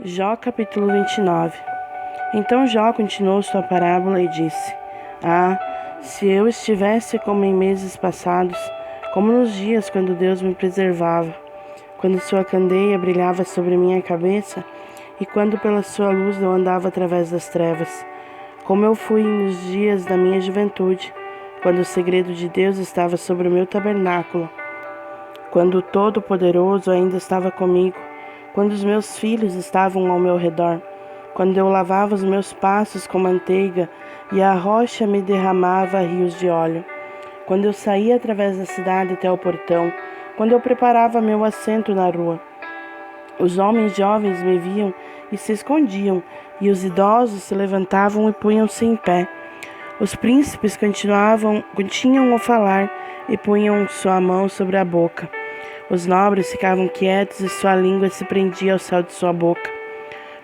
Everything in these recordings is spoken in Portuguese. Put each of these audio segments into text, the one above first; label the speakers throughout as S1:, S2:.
S1: Jó capítulo 29. Então Jó continuou sua parábola e disse: se eu estivesse como em meses passados, como nos dias quando Deus me preservava, quando sua candeia brilhava sobre minha cabeça e quando pela sua luz eu andava através das trevas, como eu fui nos dias da minha juventude, quando o segredo de Deus estava sobre o meu tabernáculo, quando o Todo-Poderoso ainda estava comigo, quando os meus filhos estavam ao meu redor, quando eu lavava os meus passos com manteiga e a rocha me derramava rios de óleo, quando eu saía através da cidade até o portão, quando eu preparava meu assento na rua. Os homens jovens me viam e se escondiam, e os idosos se levantavam e punham-se em pé. Os príncipes continuam a falar e punham sua mão sobre a boca. Os nobres ficavam quietos e sua língua se prendia ao céu de sua boca.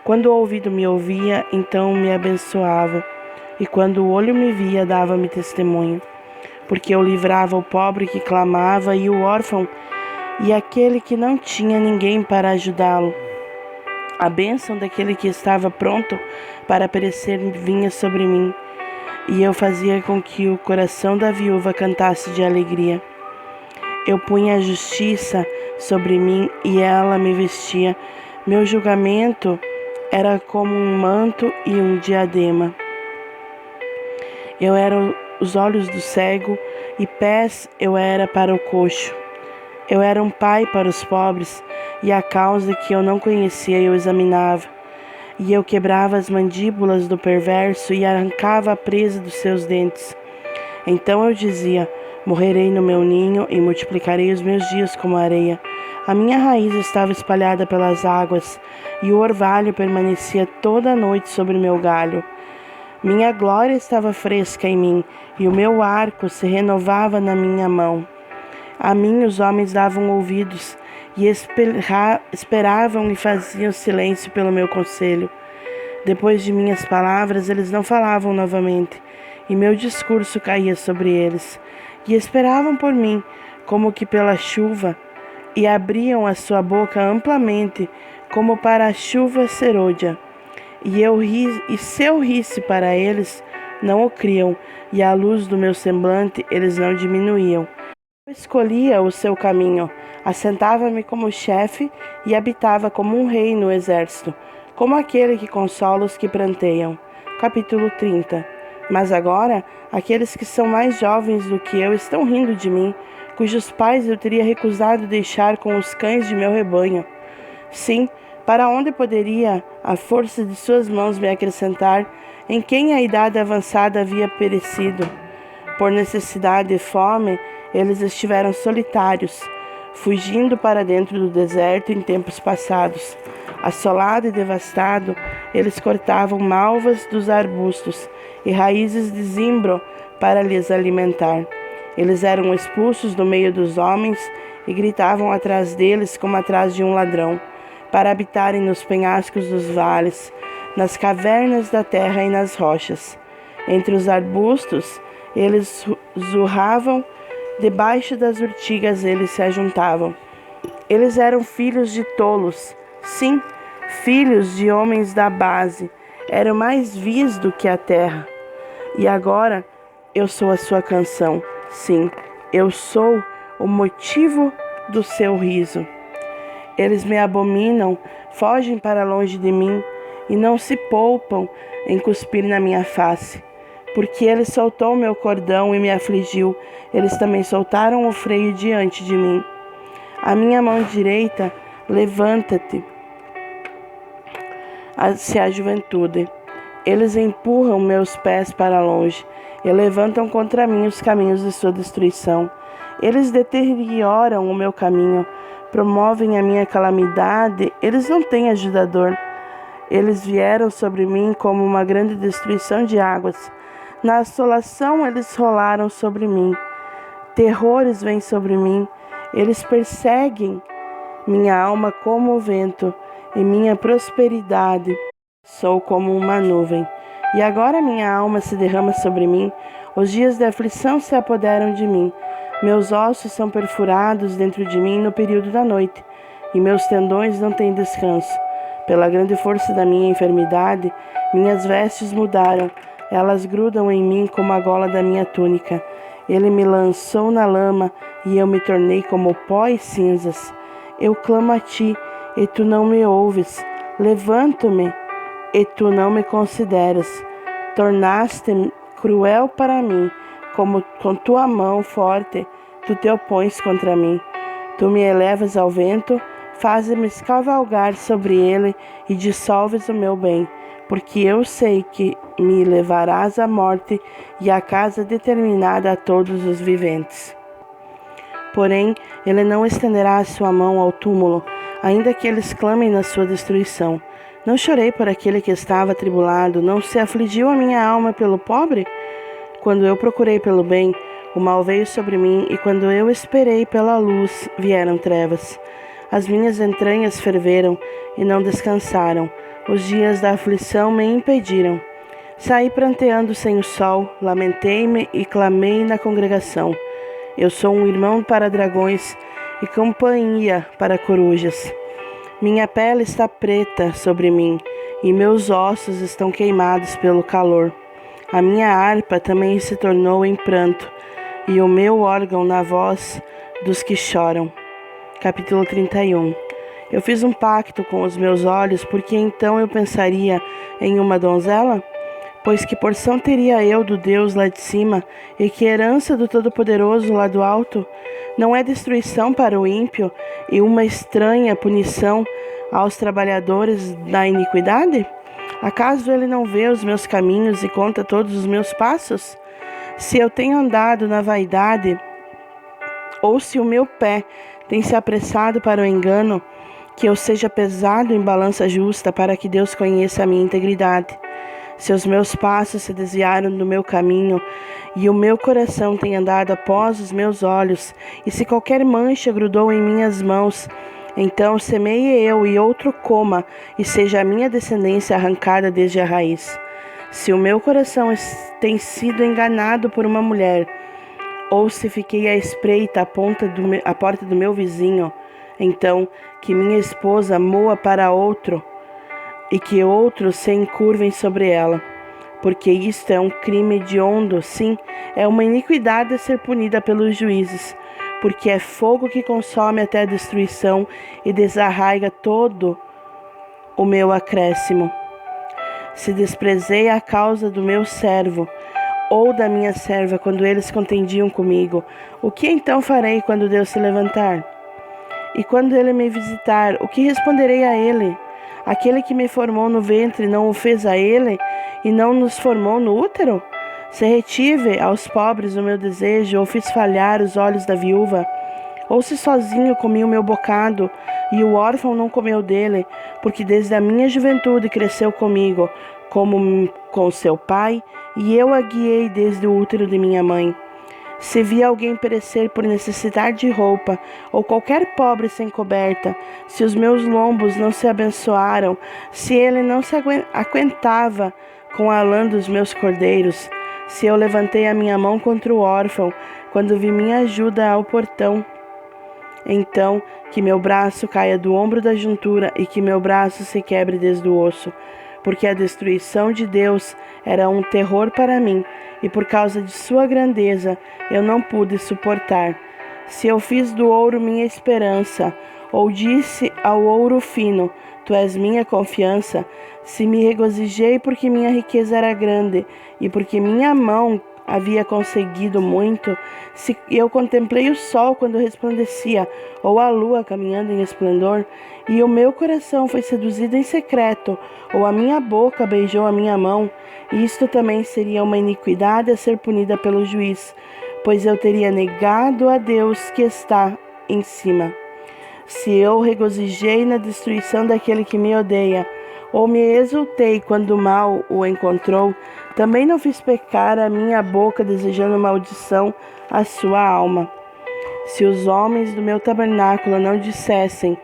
S1: Quando o ouvido me ouvia, então me abençoava, e quando o olho me via, dava-me testemunho. Porque eu livrava o pobre que clamava e o órfão e aquele que não tinha ninguém para ajudá-lo. A bênção daquele que estava pronto para perecer vinha sobre mim, e eu fazia com que o coração da viúva cantasse de alegria. Eu punha a justiça sobre mim e ela me vestia. Meu julgamento era como um manto e um diadema. Eu era os olhos do cego e pés eu era para o coxo. Eu era um pai para os pobres e a causa que eu não conhecia eu examinava. E eu quebrava as mandíbulas do perverso e arrancava a presa dos seus dentes. Então eu dizia: morrerei no meu ninho e multiplicarei os meus dias como a areia. A minha raiz estava espalhada pelas águas, e o orvalho permanecia toda a noite sobre meu galho. Minha glória estava fresca em mim, e o meu arco se renovava na minha mão. A mim os homens davam ouvidos, e esperavam e faziam silêncio pelo meu conselho. Depois de minhas palavras, eles não falavam novamente, e meu discurso caía sobre eles. E esperavam por mim, como que pela chuva, e abriam a sua boca amplamente, como para a chuva serôdia. E se eu risse para eles, não o criam, e a luz do meu semblante eles não diminuíam. Eu escolhia o seu caminho, assentava-me como chefe e habitava como um rei no exército, como aquele que consola os que pranteiam. Capítulo 30. Mas agora, aqueles que são mais jovens do que eu estão rindo de mim, cujos pais eu teria recusado deixar com os cães de meu rebanho. Sim, para onde poderia a força de suas mãos me acrescentar, em quem a idade avançada havia perecido? Por necessidade e fome, eles estiveram solitários, fugindo para dentro do deserto em tempos passados. Assolado e devastado, eles cortavam malvas dos arbustos e raízes de zimbro para lhes alimentar. Eles eram expulsos do meio dos homens e gritavam atrás deles como atrás de um ladrão, para habitarem nos penhascos dos vales, nas cavernas da terra e nas rochas. Entre os arbustos, eles zurravam, debaixo das urtigas eles se ajuntavam. Eles eram filhos de tolos, sim, filhos de homens da base, eram mais vis do que a terra. E agora eu sou a sua canção, sim, eu sou o motivo do seu riso. Eles me abominam, fogem para longe de mim e não se poupam em cuspir na minha face. Porque ele soltou meu cordão e me afligiu, eles também soltaram o freio diante de mim. A minha mão direita, levanta-te, se a juventude. Eles empurram meus pés para longe e levantam contra mim os caminhos de sua destruição. Eles deterioram o meu caminho, promovem a minha calamidade, eles não têm ajudador. Eles vieram sobre mim como uma grande destruição de águas. Na assolação eles rolaram sobre mim. Terrores vêm sobre mim. Eles perseguem minha alma como o vento, e minha prosperidade sou como uma nuvem. E agora minha alma se derrama sobre mim. Os dias de aflição se apoderam de mim. Meus ossos são perfurados dentro de mim no período da noite, e meus tendões não têm descanso. Pela grande força da minha enfermidade, minhas vestes mudaram. Elas grudam em mim como a gola da minha túnica. Ele me lançou na lama e eu me tornei como pó e cinzas. Eu clamo a ti e tu não me ouves. Levanto-me e tu não me consideras. Tornaste-me cruel para mim, como com tua mão forte tu te opões contra mim. Tu me elevas ao vento, fazes-me cavalgar sobre ele e dissolves o meu bem, porque eu sei que me levarás à morte e à casa determinada a todos os viventes. Porém, ele não estenderá a sua mão ao túmulo, ainda que eles clamem na sua destruição. Não chorei por aquele que estava atribulado, não se afligiu a minha alma pelo pobre? Quando eu procurei pelo bem, o mal veio sobre mim, e quando eu esperei pela luz, vieram trevas. As minhas entranhas ferveram e não descansaram. Os dias da aflição me impediram. Saí pranteando sem o sol, lamentei-me e clamei na congregação. Eu sou um irmão para dragões e companhia para corujas. Minha pele está preta sobre mim e meus ossos estão queimados pelo calor. A minha harpa também se tornou em pranto e o meu órgão na voz dos que choram. Capítulo 31. Eu fiz um pacto com os meus olhos, porque então eu pensaria em uma donzela? Pois que porção teria eu do Deus lá de cima, e que herança do Todo-Poderoso lá do alto? Não é destruição para o ímpio e uma estranha punição aos trabalhadores da iniquidade? Acaso ele não vê os meus caminhos e conta todos os meus passos? Se eu tenho andado na vaidade, ou se o meu pé tem se apressado para o engano, que eu seja pesado em balança justa, para que Deus conheça a minha integridade. Se os meus passos se desviaram do meu caminho, e o meu coração tem andado após os meus olhos, e se qualquer mancha grudou em minhas mãos, então semeie eu e outro coma, e seja a minha descendência arrancada desde a raiz. Se o meu coração tem sido enganado por uma mulher, ou se fiquei à espreita à porta do meu vizinho, então que minha esposa moa para outro, e que outros se encurvem sobre ela. Porque isto é um crime hediondo, sim, é uma iniquidade a ser punida pelos juízes, porque é fogo que consome até a destruição e desarraiga todo o meu acréscimo. Se desprezei a causa do meu servo, ou da minha serva, quando eles contendiam comigo, o que então farei quando Deus se levantar? E quando ele me visitar, o que responderei a ele? Aquele que me formou no ventre não o fez a ele, e não nos formou no útero? Se retive aos pobres o meu desejo, ou fiz falhar os olhos da viúva? Ou se sozinho comi o meu bocado, e o órfão não comeu dele, porque desde a minha juventude cresceu comigo, como com seu pai, e eu a guiei desde o útero de minha mãe. Se vi alguém perecer por necessidade de roupa, ou qualquer pobre sem coberta, se os meus lombos não se abençoaram, se ele não se aquentava com a lã dos meus cordeiros, se eu levantei a minha mão contra o órfão, quando vi minha ajuda ao portão, então que meu braço caia do ombro da juntura e que meu braço se quebre desde o osso, porque a destruição de Deus era um terror para mim, e por causa de sua grandeza eu não pude suportar. Se eu fiz do ouro minha esperança, ou disse ao ouro fino, tu és minha confiança, se me regozijei porque minha riqueza era grande, e porque minha mão havia conseguido muito, se eu contemplei o sol quando resplandecia, ou a lua caminhando em esplendor, e o meu coração foi seduzido em secreto, ou a minha boca beijou a minha mão, isto também seria uma iniquidade a ser punida pelo juiz, pois eu teria negado a Deus que está em cima. Se eu regozijei na destruição daquele que me odeia, ou me exultei quando o mal o encontrou, também não fiz pecar a minha boca desejando maldição à sua alma. Se os homens do meu tabernáculo não dissessem,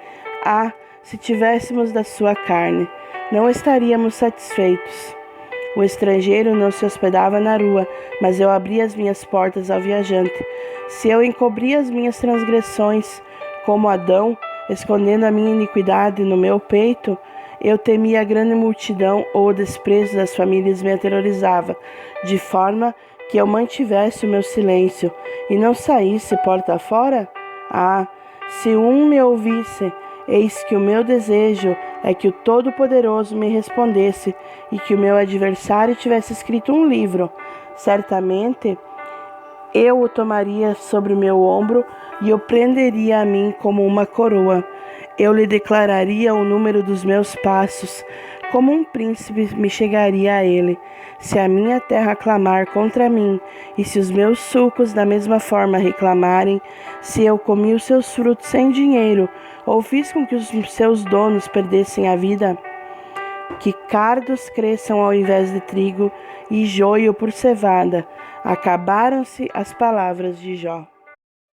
S1: se tivéssemos da sua carne, não estaríamos satisfeitos. O estrangeiro não se hospedava na rua, mas eu abria as minhas portas ao viajante. Se eu encobria as minhas transgressões, como Adão, escondendo a minha iniquidade no meu peito, Eu temia a grande multidão ou o desprezo das famílias me aterrorizava, de forma que eu mantivesse o meu silêncio e não saísse porta fora? Ah, se um me ouvisse, eis que o meu desejo é que o Todo-Poderoso me respondesse e que o meu adversário tivesse escrito um livro. Certamente eu o tomaria sobre o meu ombro e o prenderia a mim como uma coroa. Eu lhe declararia o número dos meus passos, como um príncipe me chegaria a ele. Se a minha terra clamar contra mim, e se os meus sulcos da mesma forma reclamarem, se eu comi os seus frutos sem dinheiro, ou fiz com que os seus donos perdessem a vida, que cardos cresçam ao invés de trigo e joio por cevada. Acabaram-se as palavras de Jó.